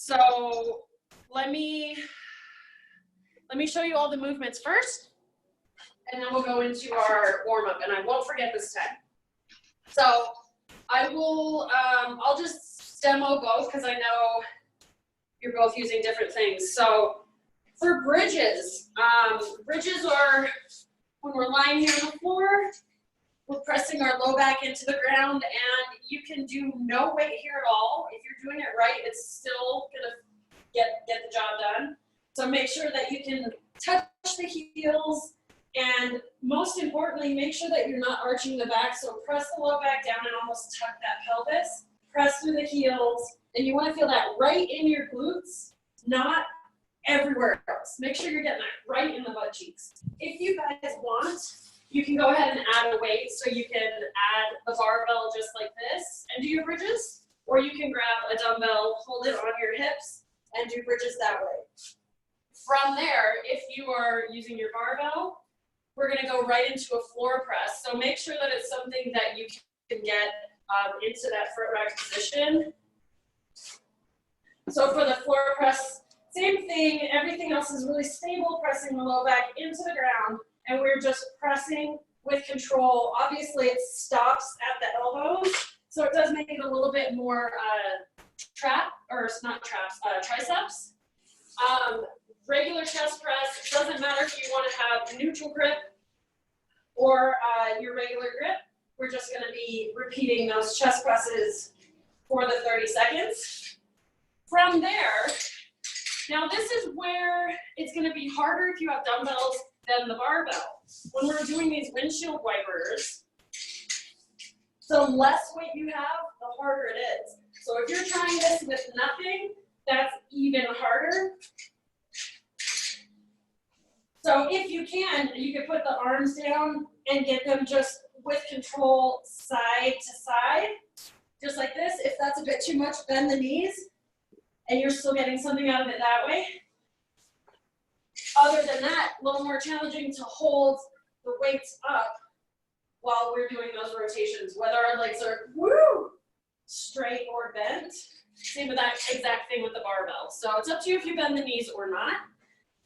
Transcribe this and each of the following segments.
So let me show you all the movements first, and then we'll go into our warm-up, and I won't forget this time. So I will, I'll just demo both because I know you're both using different things. So for bridges, bridges are when we're lying here on the floor, we're pressing our low back into the ground, and you can do no weight here at all. If you're doing it right, it's still gonna get the job done. So make sure that you can touch the heels, and most importantly, make sure that you're not arching the back. So press the low back down and almost tuck that pelvis. Press through the heels, and you want to feel that right in your glutes, not everywhere else. Make sure you're getting that right in the butt cheeks. If you guys want, you can go ahead and add a weight. So you can add the barbell just like this and do your bridges, or you can grab a dumbbell, hold it on your hips, and do bridges that way. From there, if you are using your barbell, we're going to go right into a floor press. So make sure that it's something that you can get into that foot rack position. So for the floor press, same thing. Everything else is really stable, pressing the low back into the ground, and we're just pressing with control. Obviously, it stops at the elbows, so it does make it a little bit more triceps. Regular chest press, it doesn't matter if you want to have neutral grip or your regular grip. We're just going to be repeating those chest presses for the 30 seconds. From there, now this is where it's going to be harder if you have dumbbells than the barbell. When we're doing these windshield wipers, the less weight you have, the harder it is. So if you're trying this with nothing, that's even harder. So if you can put the arms down and get them just with control side to side, just like this. If that's a bit too much, bend the knees, and you're still getting something out of it that way. Other than that, a little more challenging to hold the weights up while we're doing those rotations, whether our legs are straight or bent. Same with that exact thing with the barbell. So it's up to you if you bend the knees or not.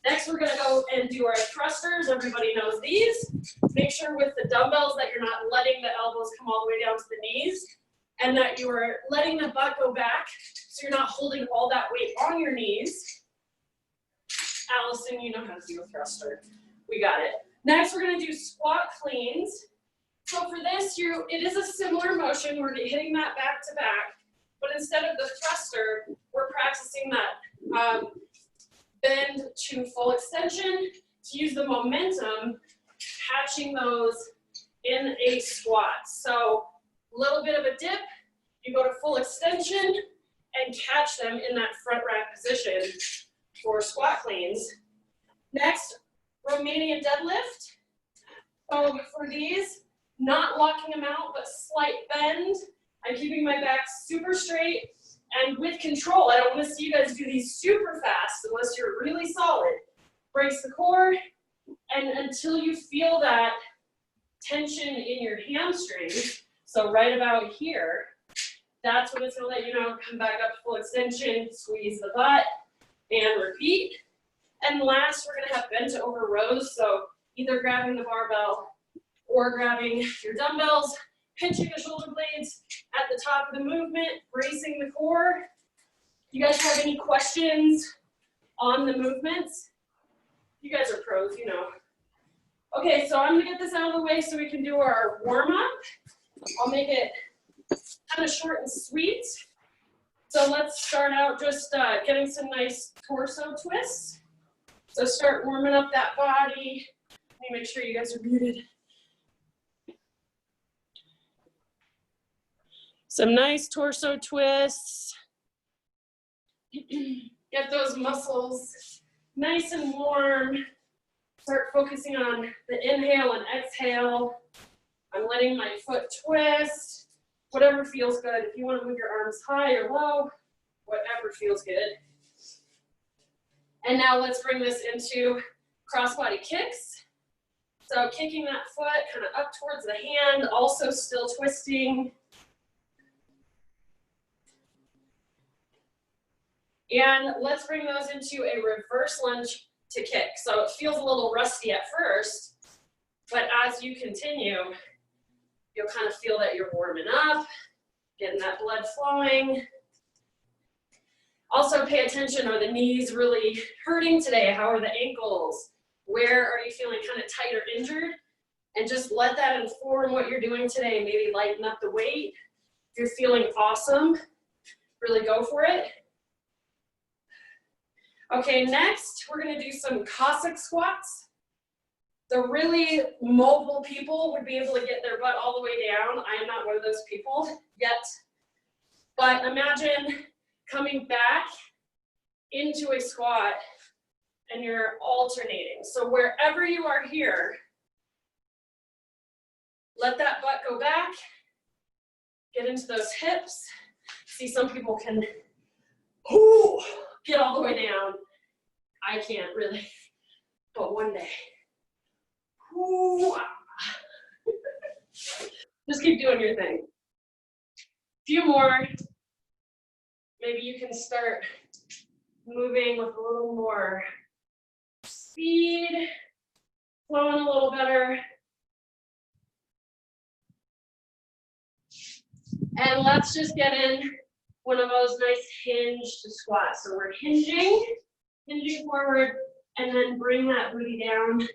Next, we're going to go and do our thrusters. Everybody knows these. Make sure with the dumbbells that you're not letting the elbows come all the way down to the knees, and that you are letting the butt go back so you're not holding all that weight on your knees. Allison, you know how to do a thruster. We got it. Next, we're going to do squat cleans. So for this, it is a similar motion. We're hitting that back to back, but instead of the thruster, we're practicing that bend to full extension to use the momentum, catching those in a squat. So a little bit of a dip, you go to full extension and catch them in that front rack position for squat cleans. Next, Romanian deadlift. So for these, not locking them out, but slight bend. I'm keeping my back super straight and with control. I don't want to see you guys do these super fast unless you're really solid. Brace the core, and until you feel that tension in your hamstring, so right about here, that's when it's going to let you know, come back up to full extension, squeeze the butt, and repeat. And last, we're going to have bent over rows, so either grabbing the barbell or grabbing your dumbbells, pinching the shoulder blades at the top of the movement, bracing the core. You guys have any questions on the movements? You guys are pros, you know. Okay, so I'm gonna get this out of the way so we can do our warm-up. I'll make it kind of short and sweet. So let's start out just getting some nice torso twists. So start warming up that body. Let me make sure you guys are muted. Some nice torso twists. Get those muscles nice and warm. Start focusing on the inhale and exhale. I'm letting my foot twist. Whatever feels good. If you want to move your arms high or low, whatever feels good. And now let's bring this into crossbody kicks. So kicking that foot kind of up towards the hand, also still twisting. And let's bring those into a reverse lunge to kick. So it feels a little rusty at first, but as you continue, you'll kind of feel that you're warming up, getting that blood flowing. Also pay attention, are the knees really hurting today? How are the ankles? Where are you feeling kind of tight or injured? And just let that inform what you're doing today. Maybe lighten up the weight. If you're feeling awesome, really go for it. Okay, next we're gonna do some Cossack squats. The really mobile people would be able to get their butt all the way down. I am not one of those people yet. But imagine coming back into a squat and you're alternating. So wherever you are here, let that butt go back, get into those hips. See, some people can get all the way down. I can't really, but one day. Just keep doing your thing. A few more. Maybe you can start moving with a little more speed, flowing a little better. And let's just get in one of those nice hinge to squat. So we're hinging forward, and then bring that booty down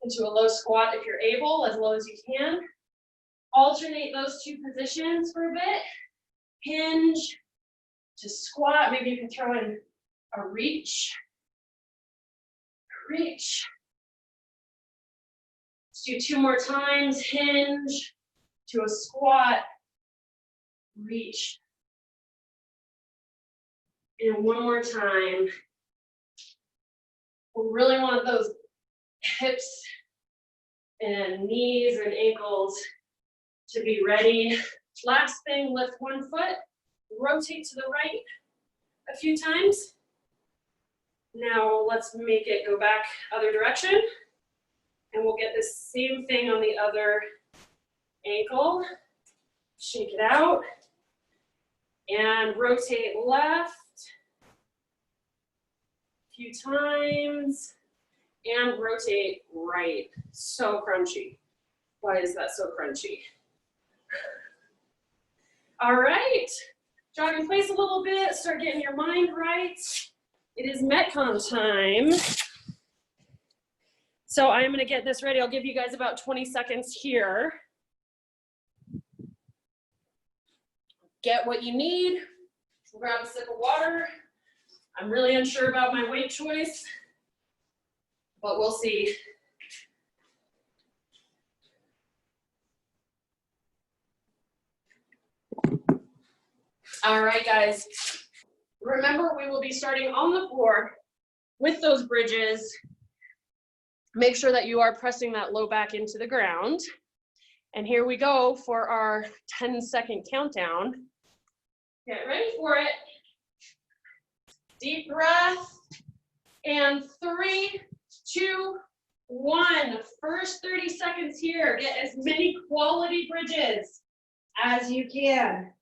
into a low squat if you're able, as low as you can. Alternate those two positions for a bit. Hinge to squat. Maybe you can throw in a reach. Reach. Let's do 2 more times. Hinge to a squat. Reach. And 1 more time. We really want those hips and knees and ankles to be ready. Last thing, lift 1 foot, rotate to the right a few times. Now let's make it go back other direction. And we'll get this same thing on the other ankle. Shake it out. And rotate left. A few times. And rotate right. So crunchy. Why is that so crunchy? All right. Jog in place a little bit. Start getting your mind right. It is Metcon time. So I'm going to get this ready. I'll give you guys about 20 seconds here. Get what you need. Grab a sip of water. I'm really unsure about my weight choice, but we'll see. All right, guys. Remember, we will be starting on the floor with those bridges. Make sure that you are pressing that low back into the ground. And here we go for our 10-second countdown. Get ready for it. Deep breath. And 3, 2, 1. First 30 seconds here. Get as many quality bridges as you can.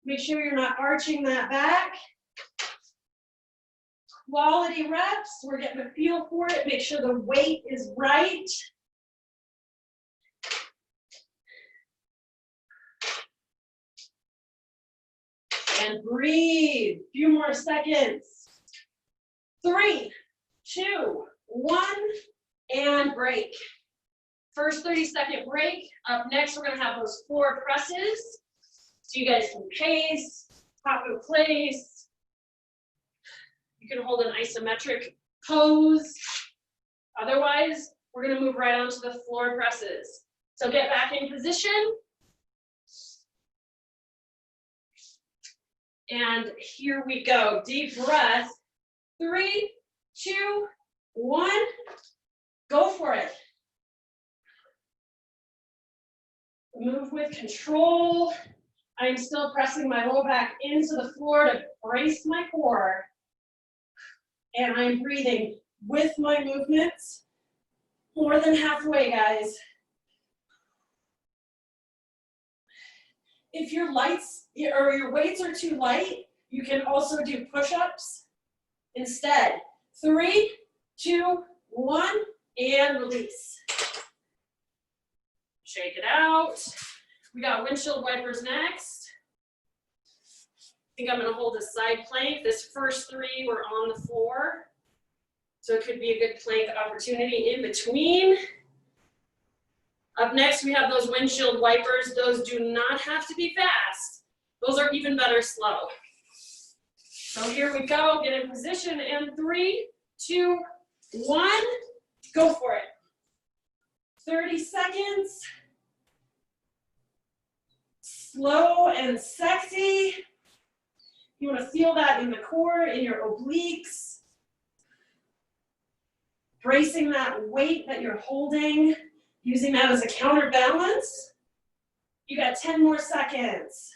Make sure you're not arching that back. Quality reps. We're getting a feel for it. Make sure the weight is right. And breathe. A few more seconds. 3, 2, 1, and break. First 30-second break. Up next, we're going to have those floor presses. So you guys can pace, pop in place. You can hold an isometric pose. Otherwise, we're going to move right onto the floor presses. So get back in position. And here we go. Deep breath. 3, 2, 1. Go for it. Move with control. I'm still pressing my low back into the floor to brace my core. And I'm breathing with my movements. More than halfway, guys. If your lights or your weights are too light, You can also do push-ups instead. 3, 2, 1, and release. Shake it out. We got windshield wipers next. I think I'm gonna hold a side plank. This first 3 were on the floor. So it could be a good plank opportunity in between. Up next, we have those windshield wipers. Those do not have to be fast. Those are even better slow. So here we go, get in position, and 3, 2, 1, go for it. 30 seconds. Slow and sexy. You want to feel that in the core, in your obliques. Bracing that weight that you're holding, using that as a counterbalance. You got 10 more seconds.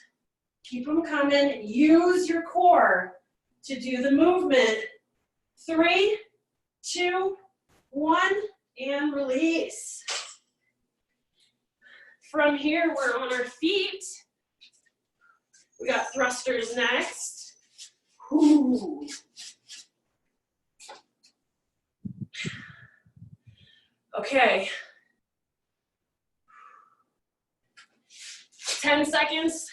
Keep them coming. Use your core to do the movement. 3, 2, 1, and release. From here, we're on our feet. We got thrusters next. Ooh. Okay. 10 seconds.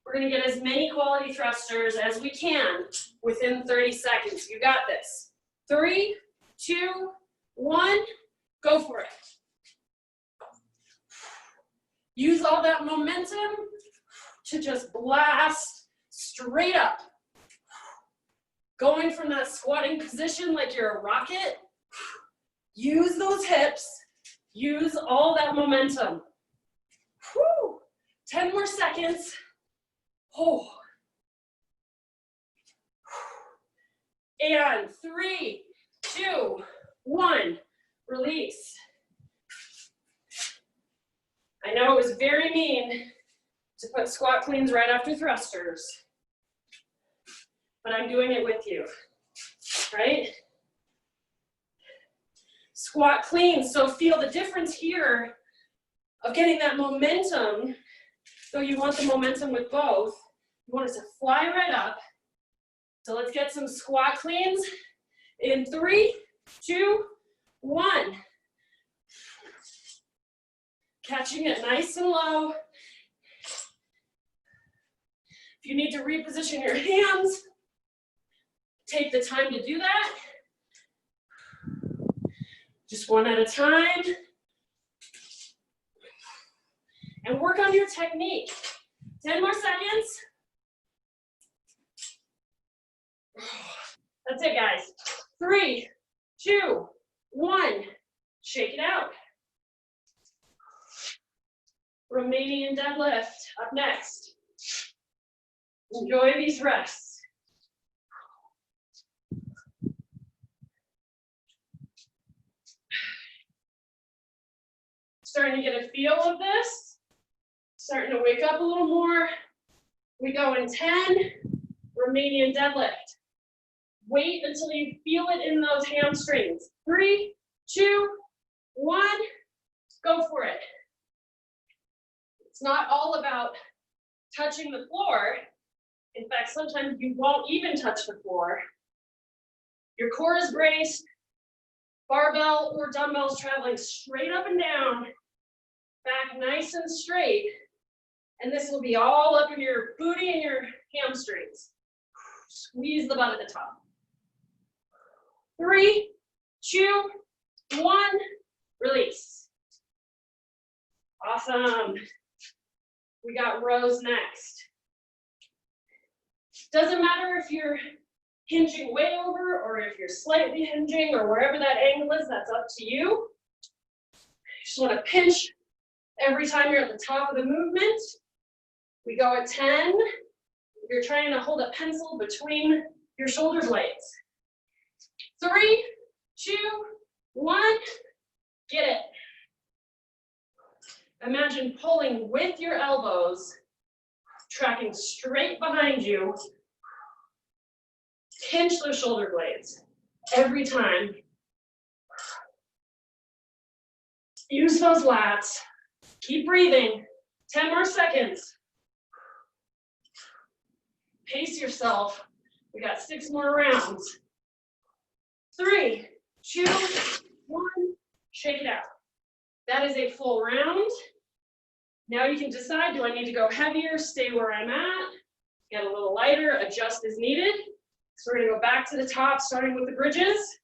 We're gonna get as many quality thrusters as we can within 30 seconds. You got this. 3, 2, 1, go for it. Use all that momentum to just blast straight up. Going from that squatting position like you're a rocket. Use those hips. Use all that momentum. Whew. 10 more seconds. Oh. And 3, 2, 1, release. I know it was very mean to put squat cleans right after thrusters, but I'm doing it with you, right? Squat cleans, so feel the difference here of getting that momentum. So you want the momentum with both. You want it to fly right up. So let's get some squat cleans in 3, 2, 1. Catching it nice and low. If you need to reposition your hands, take the time to do that. Just one at a time. And work on your technique. 10 more seconds. That's it, guys. 3, 2, 1. Shake it out. Romanian deadlift up next. Enjoy these rests. Starting to get a feel of this. Starting to wake up a little more. We go in 10, Romanian deadlift. Wait until you feel it in those hamstrings. 3, 2, 1, go for it. It's not all about touching the floor. In fact, sometimes you won't even touch the floor. Your core is braced, barbell or dumbbells traveling straight up and down, back nice and straight, and this will be all up in your booty and your hamstrings. Squeeze the butt at the top. 3, 2, 1, release. Awesome. We got rows next. Doesn't matter if you're hinging way over or if you're slightly hinging or wherever that angle is, that's up to you. You just want to pinch every time you're at the top of the movement. We go at 10. You're trying to hold a pencil between your shoulder blades. 3, 2, 1, get it. Imagine pulling with your elbows, tracking straight behind you. Pinch those shoulder blades every time. Use those lats. Keep breathing. 10 more seconds. Pace yourself. We got 6 more rounds. 3, 2, 1, shake it out. That is a full round. Now you can decide, do I need to go heavier, stay where I'm at, get a little lighter, adjust as needed. So we're gonna go back to the top, starting with the bridges.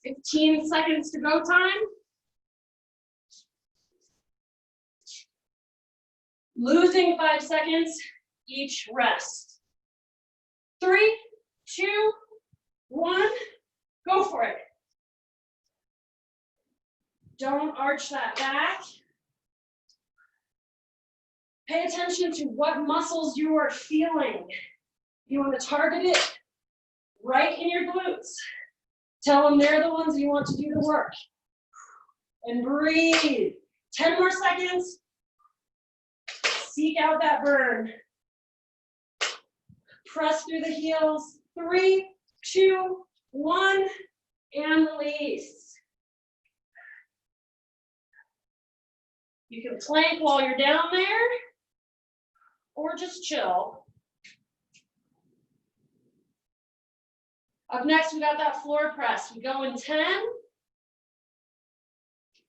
15 seconds to go time. Losing 5 seconds, each rest. 3, 2, 1, go for it. Don't arch that back. Pay attention to what muscles you are feeling. You want to target it right in your glutes. Tell them they're the ones you want to do the work. And breathe. 10 more seconds. Seek out that burn. Press through the heels. 3, 2, 1, and release. You can plank while you're down there, or just chill. Up next, we got that floor press. We go in 10.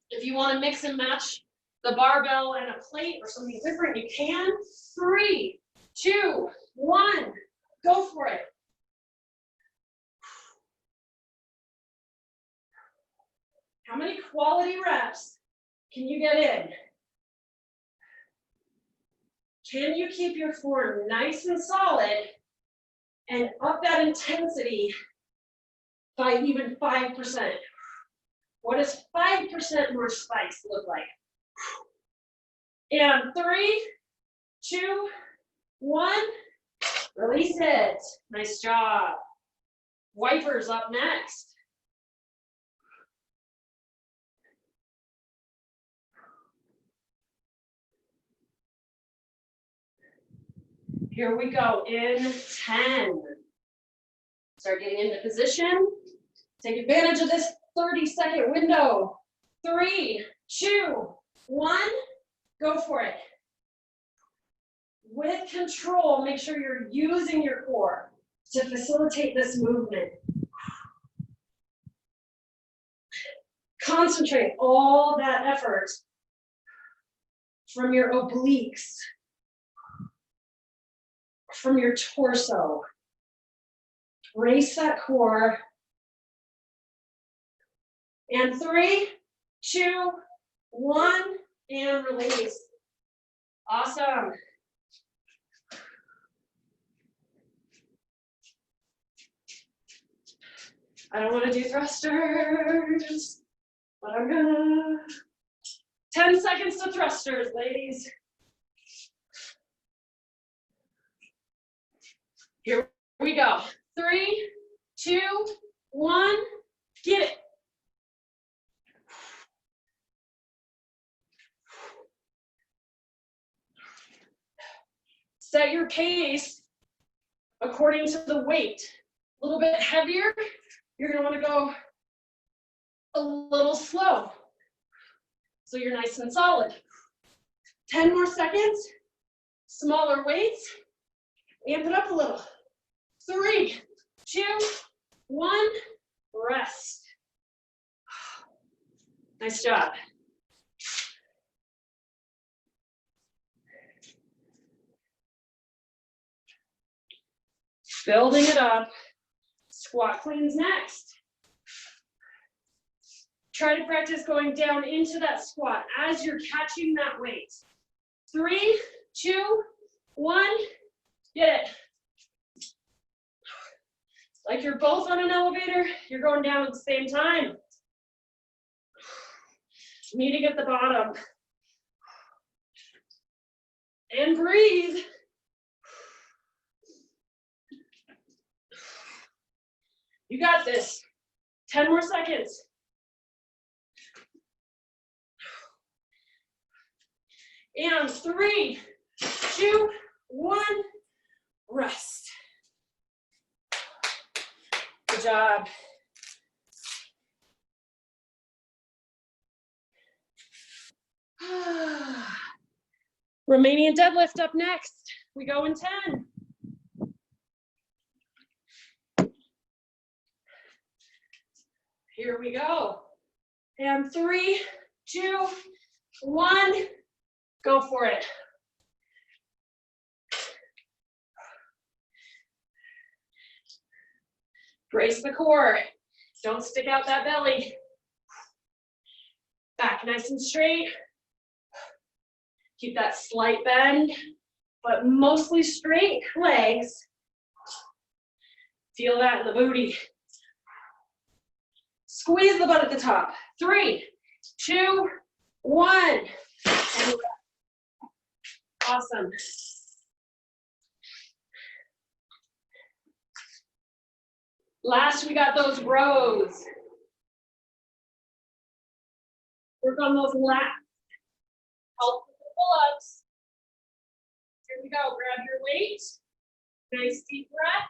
If you want to mix and match the barbell and a plate or something different, you can. 3, 2, 1, go for it. How many quality reps can you get in? Can you keep your form nice and solid and up that intensity by even 5%? What does 5% more spice look like? And 3, 2, 1, release it. Nice job. Wipers up next. Here we go in 10. Start getting into position. Take advantage of this 30-second window. 3, 2, 1, go for it. With control, make sure you're using your core to facilitate this movement. Concentrate all that effort from your obliques, from your torso. Brace that core. And 3, 2, 1, and release. Awesome. I don't want to do thrusters, but I'm gonna. 10 seconds to thrusters, ladies. Here we go. 3, 2, 1, get it. Set your pace according to the weight. A little bit heavier, you're gonna wanna go a little slow, so you're nice and solid. 10 more seconds, smaller weights, amp it up a little. 3, 2, 1, rest. Nice job. Building it up. Squat cleans next. Try to practice going down into that squat as you're catching that weight. 3, 2, 1, get it. Like you're both on an elevator, you're going down at the same time. Meeting at the bottom. And breathe. You got this. 10 more seconds. And 3, 2, 1, rest. Good job. Romanian deadlift up next. We go in 10. Here we go. And 3, 2, 1, go for it. Brace the core. Don't stick out that belly. Back nice and straight. Keep that slight bend, but mostly straight legs. Feel that in the booty. Squeeze the butt at the top. 3, 2, 1. Awesome. Last, we got those rows. Work on those lats. Help with the pull-ups. Here we go. Grab your weight. Nice deep breath.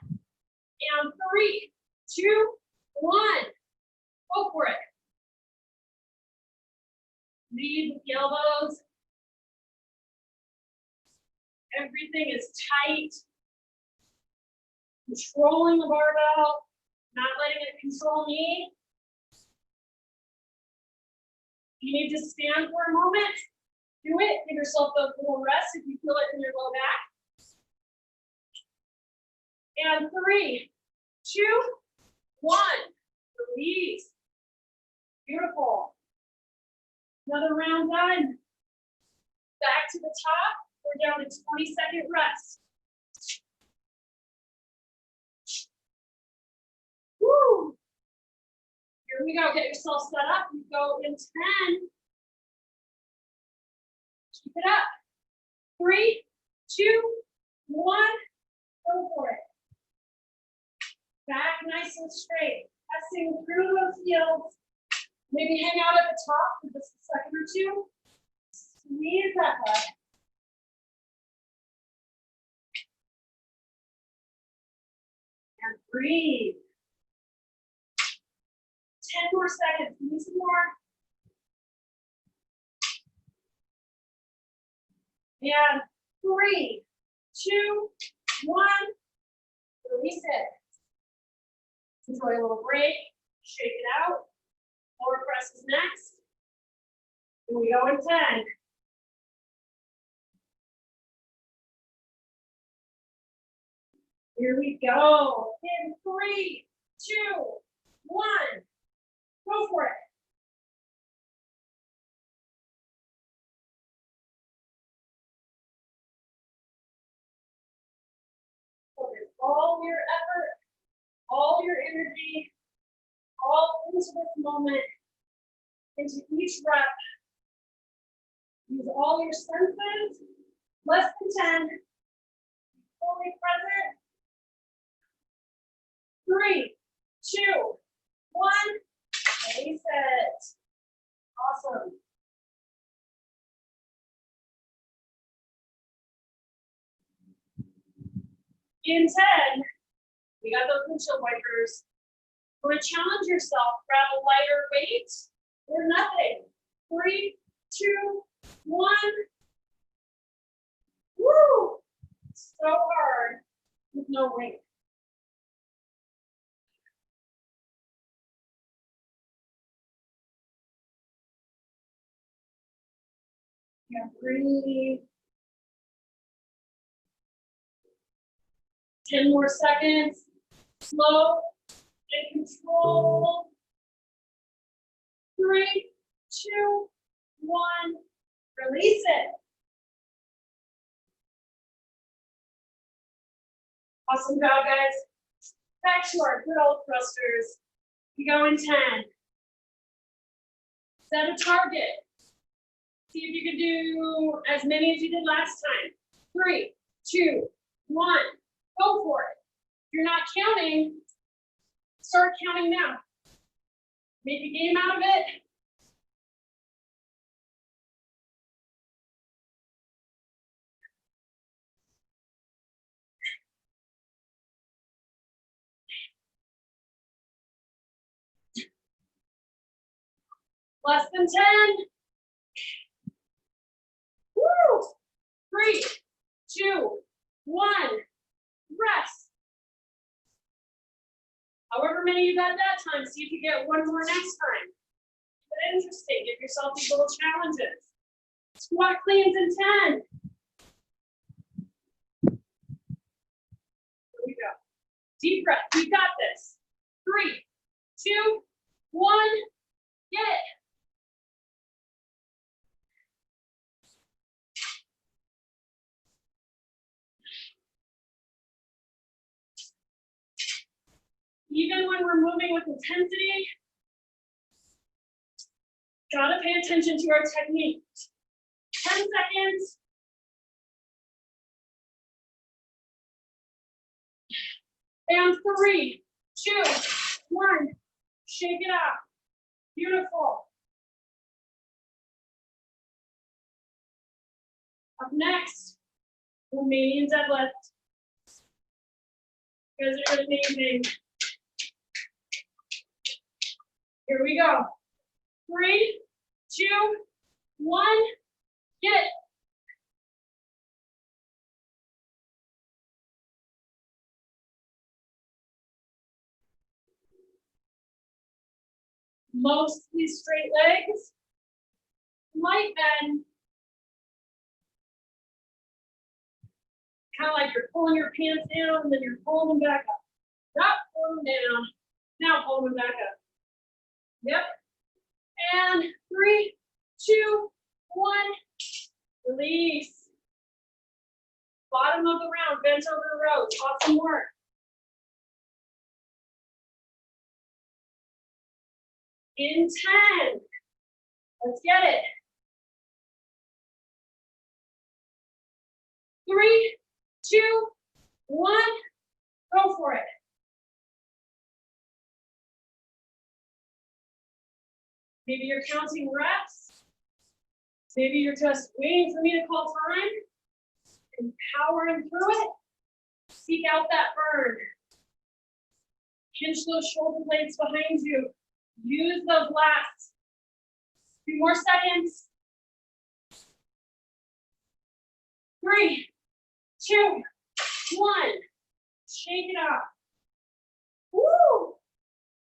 And 3, 2, 1. Go for it. Lead with the elbows. Everything is tight. Controlling the barbell. Not letting it control me. You need to stand for a moment. Do it. Give yourself a little rest if you feel it in your low back. And 3, 2, 1. Release. Beautiful. Another round done. Back to the top. We're down to 20-second rest. Woo! Here we go. Get yourself set up. You go in 10. Keep it up. 3, 2, 1. Go for it. Back nice and straight. Pressing through those heels. Maybe hang out at the top for just a second or two. Squeeze that butt. And breathe. 10 more seconds. Give me some more. And 3, 2, 1. Release it. Enjoy a little break. Shake it out. Lower press is next. And we go in 10. Here we go. In 3, 2, 1. Go for it. Focus all your effort, all your energy, all into this moment, into each rep. Use all your senses. Less than 10. Fully present. 3, 2, 1. Release it. Awesome. In 10, we got those windshield wipers. You're going to challenge yourself. Grab a lighter weight or nothing. 3, 2, 1. Woo! So hard with no weight. Yeah, breathe. 10 more seconds. Slow and control. 3, 2, 1. Release it. Awesome job, guys. Back to our good old thrusters. We go in 10. Set a target. See if you can do as many as you did last time. 3, 2, 1. Go for it. If you're not counting, start counting now. Make a game out of it. Less than 10. Woo! 3, 2, 1, rest. However many you got that time, see if you get one more next time. Keep it interesting, give yourself these little challenges. Squat cleans in 10. Here we go. Deep breath, we got this. 3, 2, 1, get it. Even when we're moving with intensity, gotta pay attention to our technique. 10 seconds. And 3, 2, 1. Shake it out. Beautiful. Up next, Romanian deadlift. You guys are amazing. Here we go. 3, 2, 1, get it. Mostly straight legs. Light bend. Kind of like you're pulling your pants down and then you're pulling them back up. Yep, pull them down. Now pull them back up. Yep. And 3, 2, 1. Release. Bottom of the round, bent over the rows. Awesome work. In 10. Let's get it. 3, 2, 1. Go for it. Maybe you're counting reps. Maybe you're just waiting for me to call time and powering through it. Seek out that burn. Hinge those shoulder blades behind you. Use those last 2 more seconds. 3, 2, 1. Shake it off. Woo!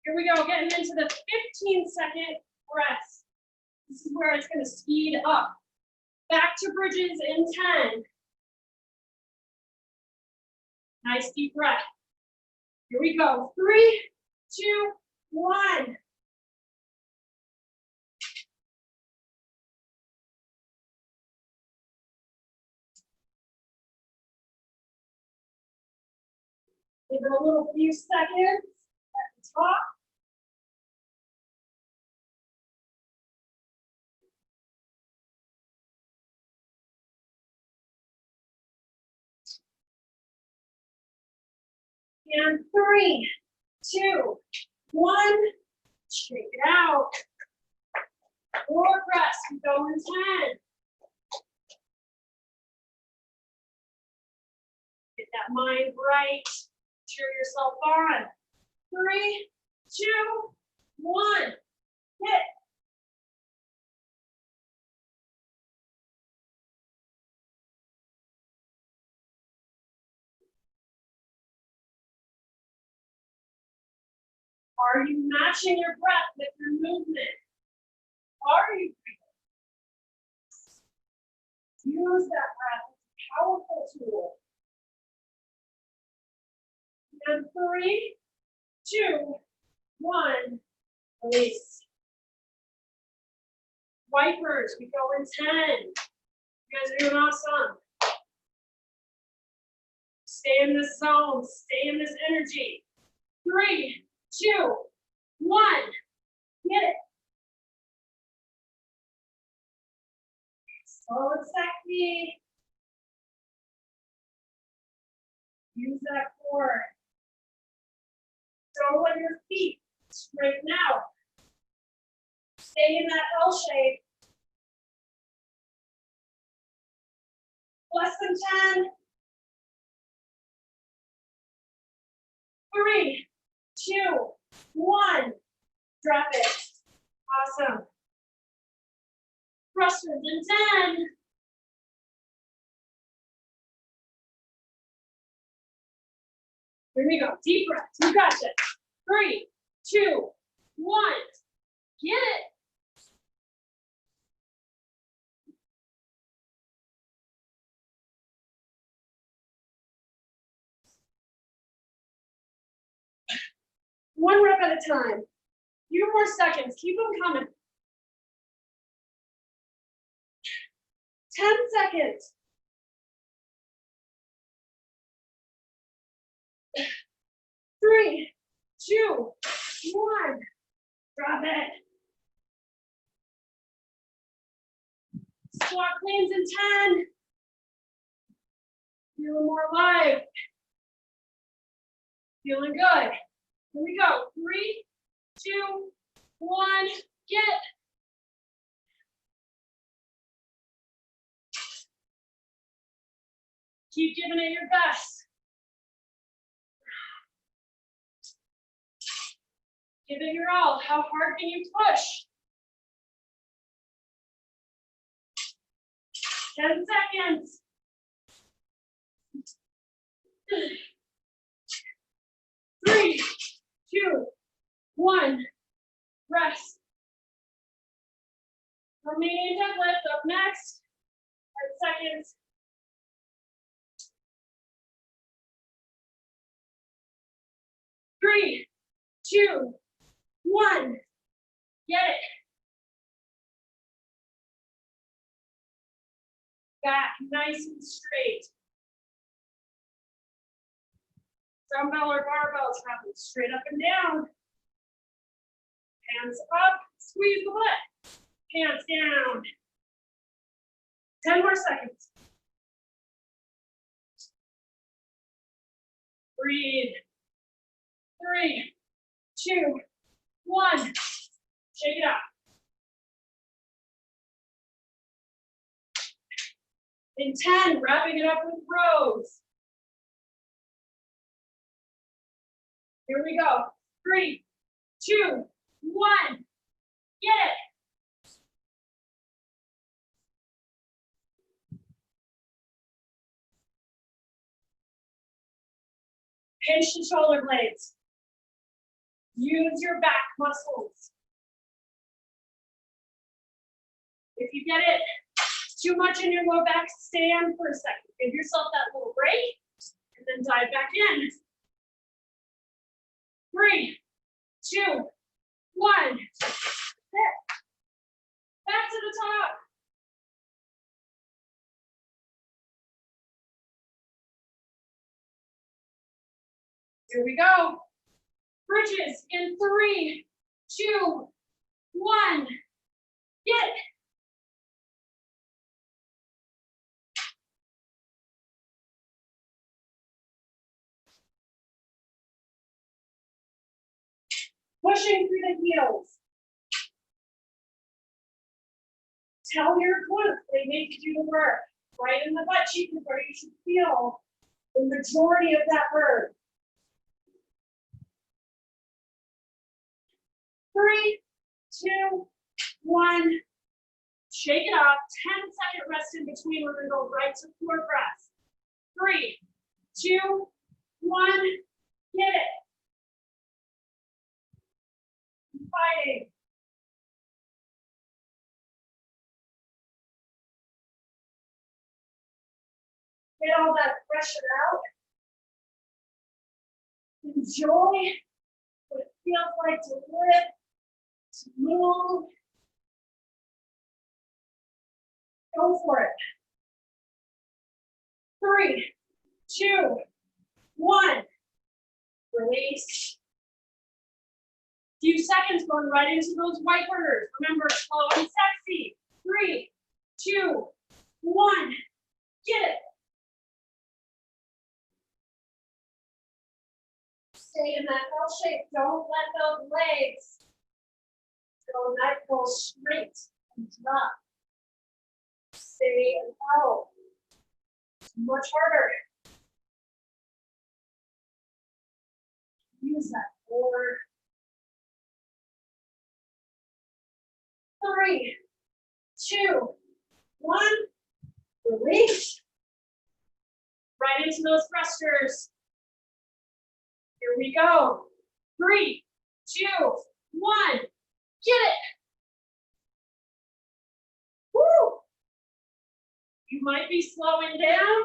Here we go, getting into the 15-second rest. This is where it's going to speed up. Back to bridges in 10. Nice deep breath. Here we go. 3, 2, 1. Give it a little few seconds at the top. And 3, 2, 1. Shake it out. More breaths. We go in 10. Get that mind right. Cheer yourself on. 3, 2, 1. Hit. Are you matching your breath with your movement? Are you breathing? Use that breath. It's a powerful tool. And 3, 2, 1. Release. Wipers. We go in 10. You guys are doing awesome. Stay in this zone. Stay in this energy. 3, 2, 1. Get it. Slow and sexy. Use that core. Don't let your feet straighten out. Stay in that L shape. Less than 10. 3, 2, 1. Drop it. Awesome. Thrusters in 10. Here we go. Deep breath. You got this. 3, 2, 1. Get it. One rep at a time. Few more seconds. Keep them coming. 10 seconds. 3, 2, 1. Drop it. Squat cleans in 10. Feeling more alive. Feeling good. Here we go. 3, 2, 1. Get. Keep giving it your best. Give it your all. How hard can you push? 10 seconds. 3, 2, 1. Rest. Romanian deadlift up next. 10 seconds. 3, 2, 1. Get it. Back nice and straight. Dumbbell or barbell, traveling straight up and down. Hands up, squeeze the butt. Hands down. 10 more seconds. Breathe. 3, 2, 1. Shake it out. In 10, wrapping it up with rows. Here we go. 3, 2, 1. Get it. Pinch the shoulder blades. Use your back muscles. If you get it too much in your low back, stand for a second. Give yourself that little break and then dive back in. 3, 2, 1. There. Back to the top. Here we go. Bridges in 3, 2, 1. Get it. Pushing through the heels. Tell your glutes they need to do the work. Right in the butt cheek is where you should feel the majority of that burn. 3, 2, 1. Shake it off. 10-second rest in between. We're going to go right to floor press. 3, 2, 1. Get it. Fighting. Get all that pressure out. Enjoy what it feels like to lift, to move. Go for it. 3, 2, 1. Release. Few seconds going right into those wipers. Remember, slow and sexy. 3, 2, 1. Get it. Stay in that L shape. Don't let those legs go straight and drop. Stay in L. It's much harder. Use that core. 3, 2, 1. Release. Right into those thrusters. we go. 3, 2, 1. Get it. Woo. You might be slowing down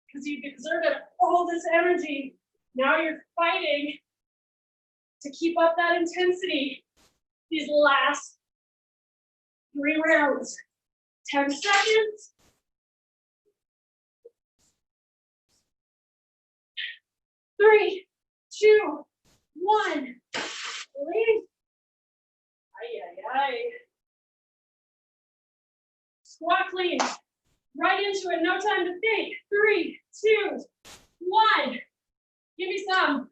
because you've exerted all this energy. Now you're fighting to keep up that intensity these last 3 rounds. 10 seconds. 3, 2, 1. Release. Ay, ay, ay. Squat clean. Right into it, no time to think. 3, 2, 1. Give me some.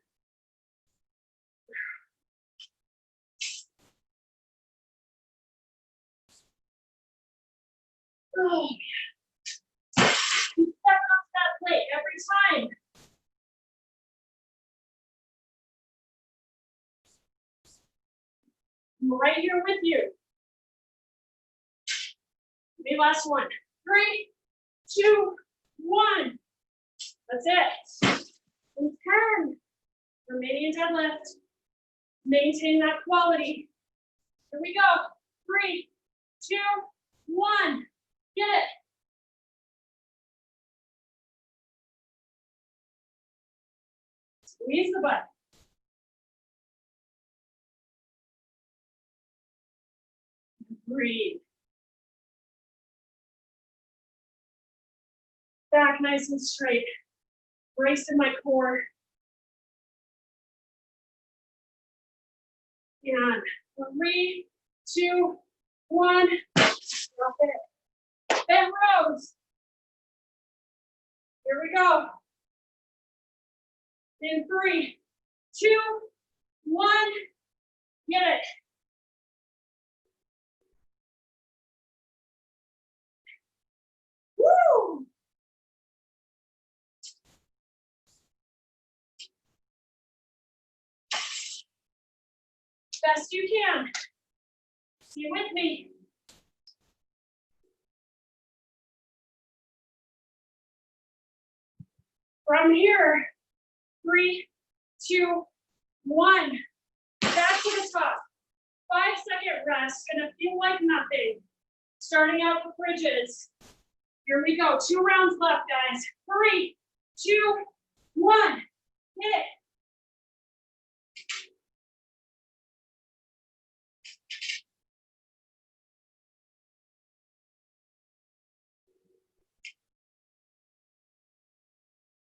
Oh, you step off that plate every time. I'm right here with you. Maybe last one. 3, 2, 1. That's it. And 10. Romanian deadlift. Maintain that quality. Here we go. 3, 2, 1. Get it. Squeeze the butt. Breathe. Back nice and straight. Brace in my core. And 3, 2, 1. Drop it. Bent rows. Here we go. In 3, 2, 1. Get it. Woo! Best you can. See you with me. From here, 3, 2, 1. Back to the top. 5-second rest. Gonna feel like nothing. Starting out with bridges. Here we go. 2 rounds left, guys. 3, 2, 1. Hit it.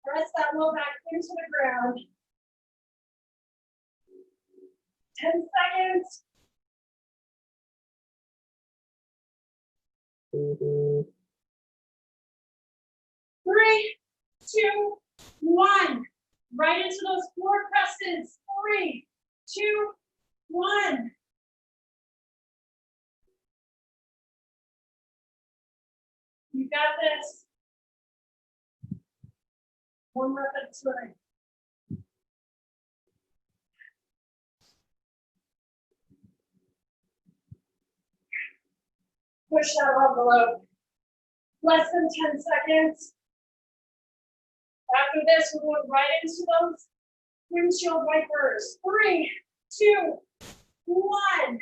Press that low back into the ground. 10 seconds. 3, 2, 1. Right into those floor presses. 3, 2, 1. You got this. 1 rep at a time. Push that envelope. Less than 10 seconds. After this, we're going right into those windshield wipers. 3, 2, 1.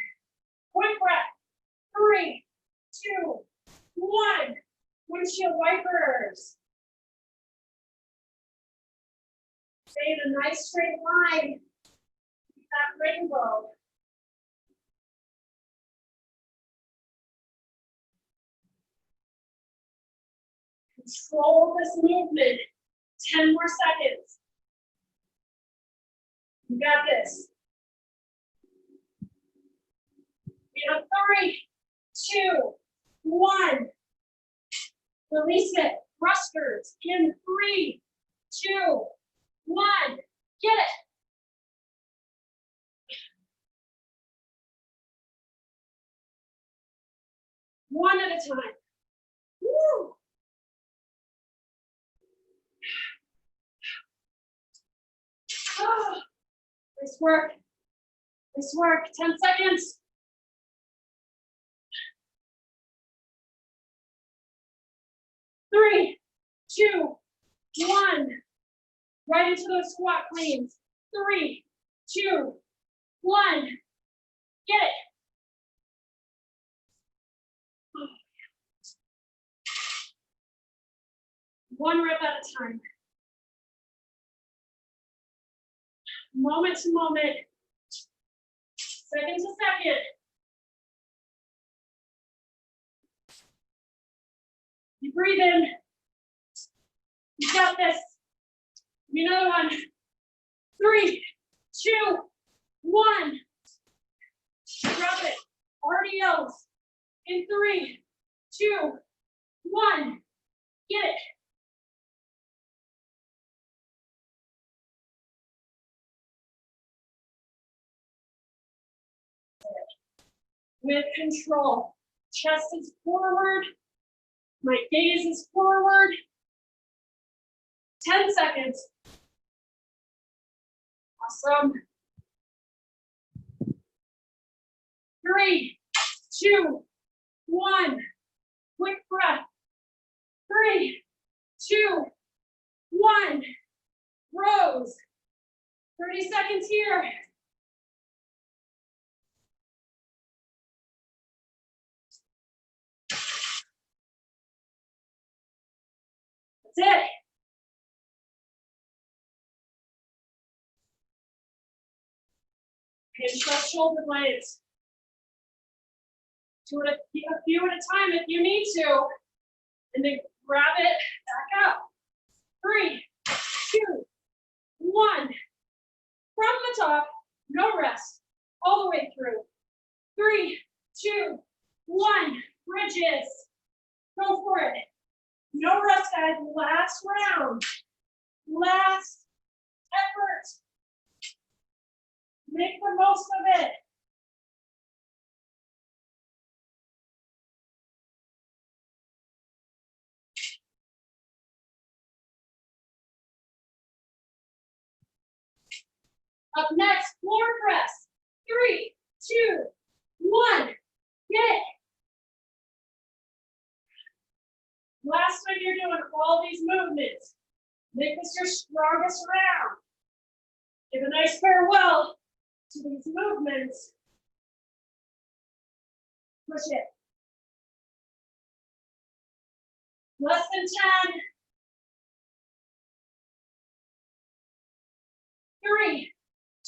Quick breath. 3, 2, 1. Windshield wipers. Stay in a nice straight line. Keep that rainbow. Control this movement. 10 more seconds. You got this. We have 3, 2, 1. Release it. Thrusters in 3, 2, 1. Get it. One at a time. Woo. Oh, nice work. Nice work. 10 seconds. 3, 2, 1. Right into those squat cleans. 3, 2, 1. Get it. One rep at a time. Moment to moment. Second to second. You breathe in. You got this. Give me another one. 3, 2, 1. Drop it. RDLs. In 3, 2, 1. Get it. With control. Chest is forward. My gaze is forward. 10 seconds. Awesome. 3, 2, 1. Quick breath. 3, 2, 1. Rows. 30 seconds here. That's it. Pinch those shoulder blades. Do it a few at a time if you need to. And then grab it back up. 3, 2, 1. From the top, no rest. All the way through. 3, 2, 1. Bridges. Go for it. No rest, guys. Last round. Last effort. Make the most of it. Up next, floor press. 3, 2, 1. Get it. Last time you're doing all these movements. Make this your strongest round. Give a nice farewell to these movements. Push it. Less than 10. 3,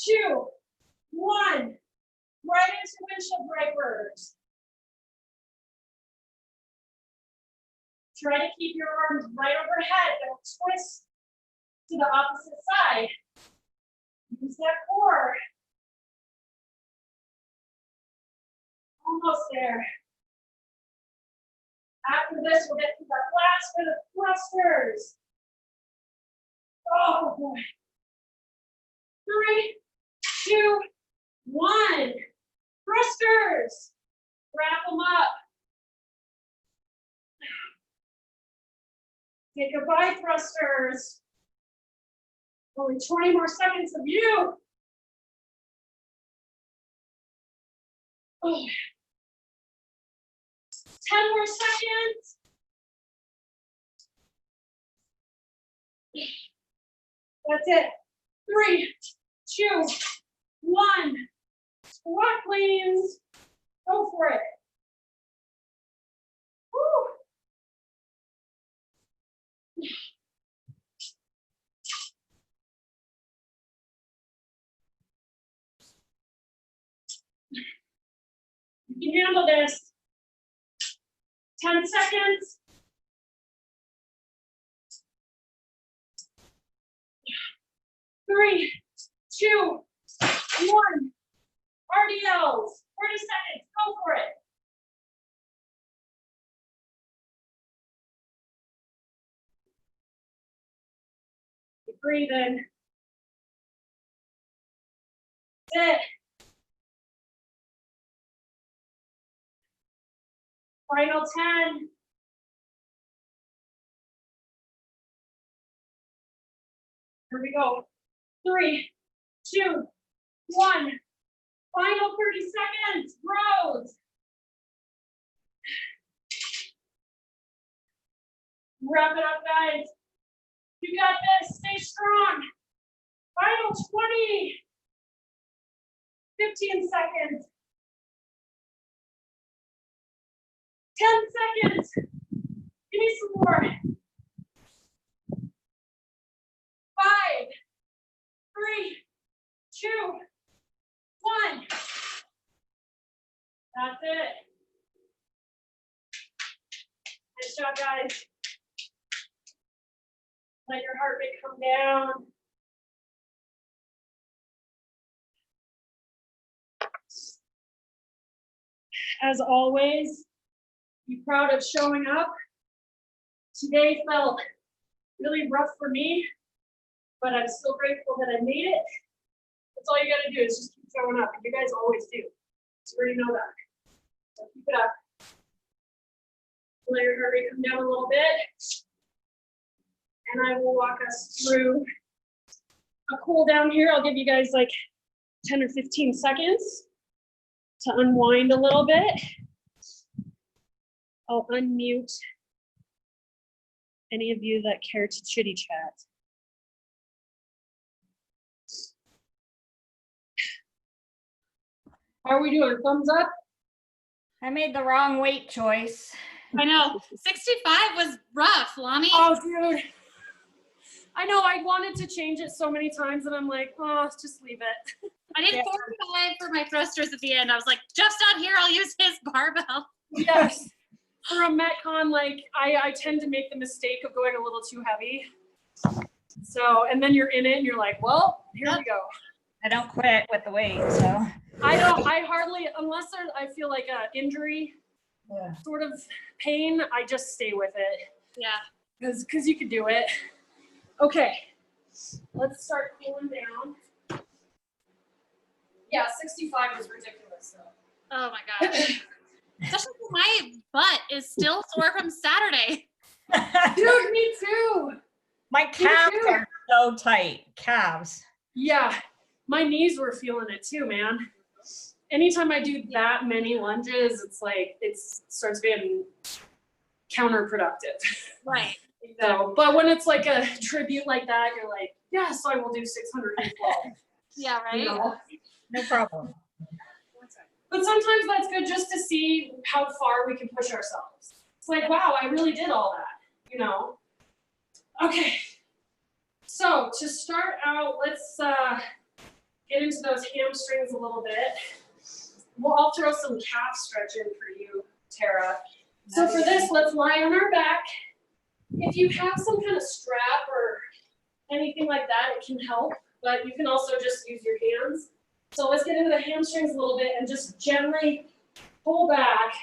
2, 1. Right into Windshield Wipers. Try to keep your arms right overhead. Don't twist to the opposite side. Use that core. Almost there. After this, we'll get to that last bit of thrusters. Oh boy. 3, 2, 1. Thrusters. Wrap them up. Say goodbye, thrusters. Only 20 more seconds of you. Oh. 10 more seconds. That's it. 3, 2, 1. Squat cleans. Go for it. Woo. You can handle this. 10 seconds. 3, 2, 1. RDLs. 30 seconds. Go for it. Breathe in. That's it. Final 10. Here we go. 3, 2, 1. Final 30 seconds. Rows. Wrap it up, guys. You got this. Stay Stay strong. Final 20. 15 seconds. 10 seconds. Give me some more. 5, 3, 2, 1. That's it. Nice job, guys. Let your heart rate come down. As always, be proud of showing up. Today felt really rough for me, but I'm still grateful that I made it. That's all you gotta do is just keep showing up. And you guys always do. So you already know that. So keep it up. Let your heart rate come down a little bit. And I will walk us through a cool down here. I'll give you guys like 10 or 15 seconds to unwind a little bit. I'll unmute any of you that care to chitty chat. How are we doing? Thumbs up? I made the wrong weight choice. I know. 65 was rough, Lonnie. Oh, dude. I know, I wanted to change it so many times and I'm like, oh, just leave it. I did 45 for my thrusters at the end. I was like, Jeff's not here. I'll use his barbell. Yes. For a Metcon, like I tend to make the mistake of going a little too heavy. So, and then you're in it and you're like, well, here we go. I don't quit with the weight, so. I hardly, unless I feel like a injury sort of pain, I just stay with it. Yeah. Because you can do it. Okay, let's start cooling down. Yeah, 65 is ridiculous though. Oh my gosh. Especially my butt is still sore from Saturday. Dude, me too. My calves are so tight. Calves. Yeah, my knees were feeling it too, man. Anytime I do that many lunges, it's like it starts being counterproductive. Right. So, but when it's like a tribute like that, you're like, yes, I will do 612. Yeah, right? You know? No problem. But sometimes that's good just to see how far we can push ourselves. It's like, wow, I really did all that, you know? Okay, so to start out, let's get into those hamstrings a little bit. I'll throw some calf stretch in for you, Tara. So for this, let's lie on our back. If you have some kind of strap or anything like that, it can help, but you can also just use your hands. So let's get into the hamstrings a little bit and just gently pull back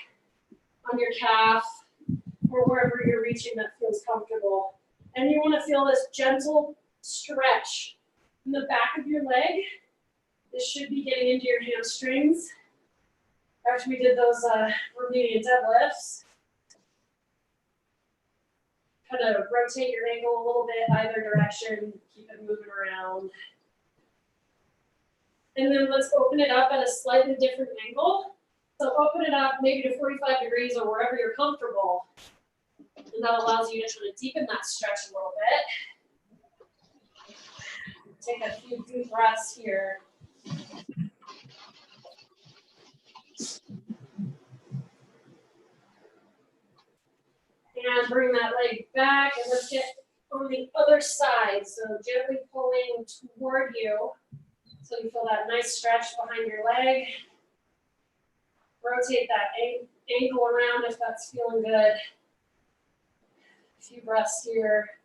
on your calf or wherever you're reaching that feels comfortable. And you want to feel this gentle stretch in the back of your leg. This should be getting into your hamstrings after we did those Romanian deadlifts. Kind of rotate your ankle a little bit either direction, keep it moving around. And then let's open it up at a slightly different angle. So open it up maybe to 45 degrees or wherever you're comfortable. And that allows you to kind of deepen that stretch a little bit. Take a few deep breaths here. And bring that leg back and let's get on the other side. So gently pulling toward you. So you feel that nice stretch behind your leg. Rotate that ankle around if that's feeling good. A few breaths here.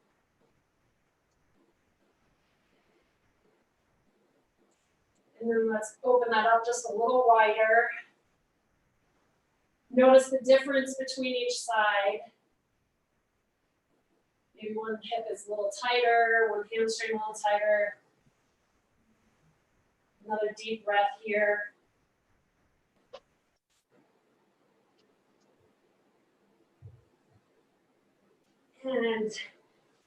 And then let's open that up just a little wider. Notice the difference between each side. Maybe one hip is a little tighter, one hamstring a little tighter. Another deep breath here. And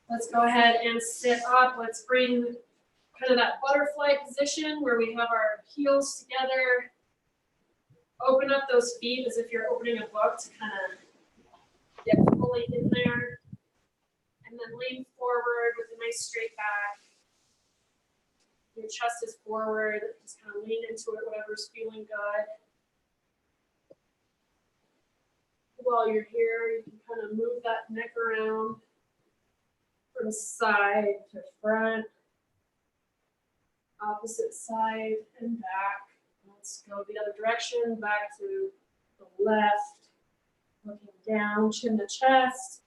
let's go ahead and sit up. Let's bring kind of that butterfly position where we have our heels together. Open up those feet as if you're opening a book to kind of get fully in there. And then lean forward with a nice straight back. Your chest is forward. Just kind of lean into it, whatever's feeling good. While you're here, you can kind of move that neck around from side to front, opposite side and back. Let's go the other direction, back to the left, looking down, chin to chest,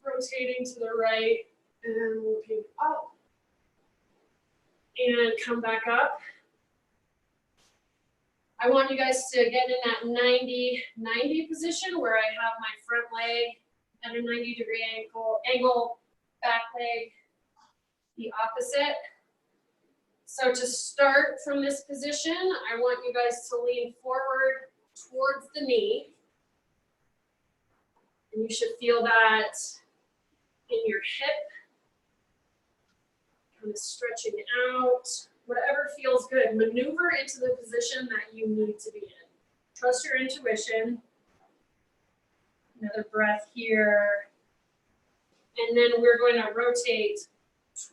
rotating to the right, and looking up. And come back up. I want you guys to get in that 90 position where I have my front leg at a 90-degree angle, back leg the opposite. So to start from this position, I want you guys to lean forward towards the knee. And you should feel that in your hip, kind of stretching out. Whatever feels good, maneuver into the position that you need to be in. Trust your intuition. Another breath here. And then we're going to rotate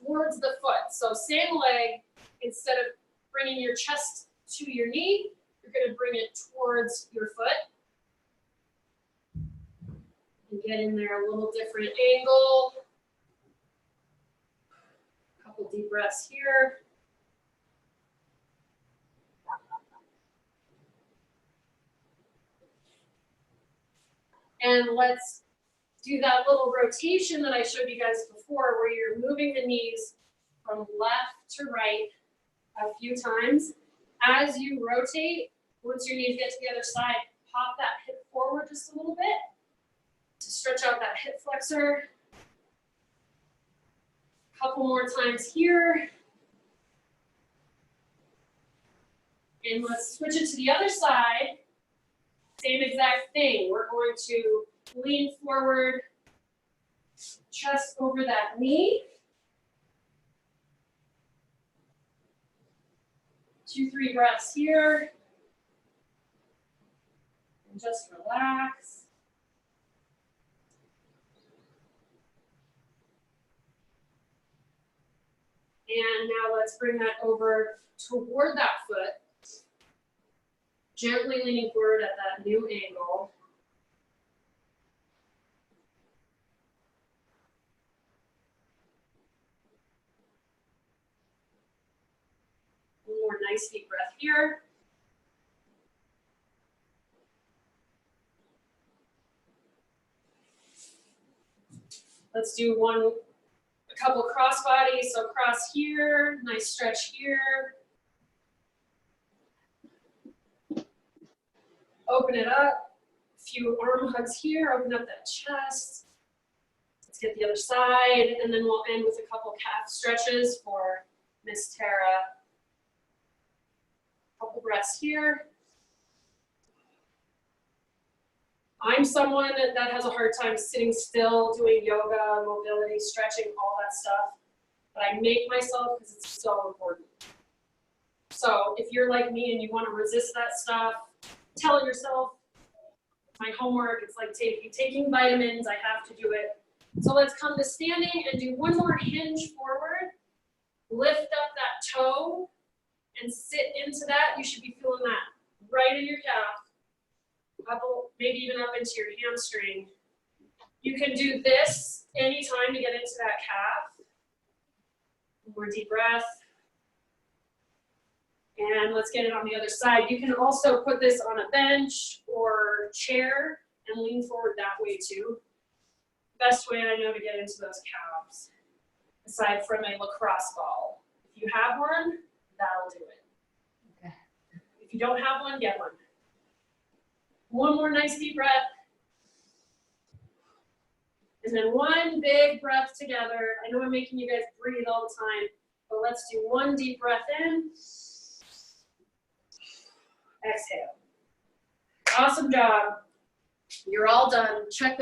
towards the foot. So same leg, instead of bringing your chest to your knee, you're going to bring it towards your foot. And get in there a little different angle. A couple deep breaths here. And let's do that little rotation that I showed you guys before, where you're moving the knees from left to right a few times. As you rotate, once your knees get to the other side, pop that hip forward just a little bit to stretch out that hip flexor. A couple more times here. And let's switch it to the other side. Same exact thing. We're going to lean forward, chest over that knee. 2-3 breaths here. And just relax. And now let's bring that over toward that foot. Gently leaning forward at that new angle. One more nice deep breath here. Let's do a couple cross bodies. So cross here, nice stretch here. Open it up, a few arm hugs here, open up that chest. Let's get the other side, and then we'll end with a couple calf stretches for Miss Tara. Couple breaths here. I'm someone that has a hard time sitting still, doing yoga, mobility, stretching, all that stuff. But I make myself because it's so important. So if you're like me and you want to resist that stuff, tell yourself, my homework, it's like taking vitamins, I have to do it. So let's come to standing and do one more hinge forward. Lift up that toe and sit into that. You should be feeling that right in your calf, maybe even up into your hamstring. You can do this anytime to get into that calf. One more deep breath. And let's get it on the other side. You can also put this on a bench or chair and lean forward that way too. Best way I know to get into those calves, aside from a lacrosse ball. If you have one, that'll do it. Okay. If you don't have one, get one. One more nice deep breath. And then one big breath together. I know I'm making you guys breathe all the time, but let's do one deep breath in. Exhale. Awesome job. You're all done. Check this